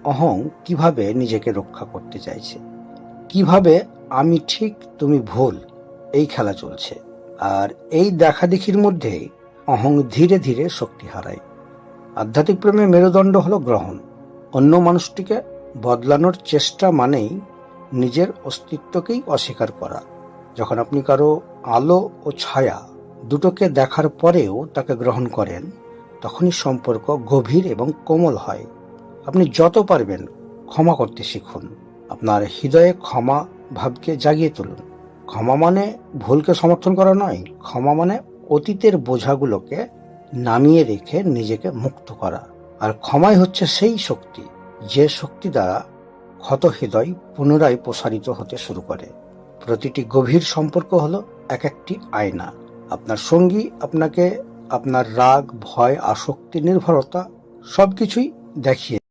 অহং কিভাবে নিজেকে রক্ষা করতে চাইছে, কিভাবে আমি ঠিক তুমি ভুল এই খেলা চলছে। আর এই দেখাদেখির মধ্যে অহং ধীরে ধীরে শক্তি হারায়। আধ্যাত্মিক প্রেমে মেরুদণ্ড হলো গ্রহণ। অন্য মানুষটিকে বদলানোর চেষ্টা মানেই নিজের অস্তিত্বকেই অস্বীকার করা। যখন আপনি কারো আলো ও ছায়া দুটোকে দেখার পরেও তাকে গ্রহণ করেন, তখনই সম্পর্ক গভীর এবং কোমল হয়। আপনি যত পারবেন ক্ষমা করতে শিখুন। আপনার হৃদয়ে ক্ষমা ভাবকে জাগিয়ে তুলুন। ক্ষমা মানে ভুলকে সমর্থন করা নয়, ক্ষমা মানে অতীতের বোঝাগুলোকে নামিয়ে রেখে নিজেকে মুক্ত করা। আর ক্ষমাই হচ্ছে সেই শক্তি, যে শক্তি দ্বারা ক্ষত হৃদয় পুনরায় প্রসারিত হতে শুরু করে। প্রতিটি গভীর সম্পর্ক হলো এক একটি আয়না। আপনার সঙ্গী আপনাকে আপনার রাগ, ভয়, আসক্তি, নির্ভরতা সবকিছুই দেখিয়ে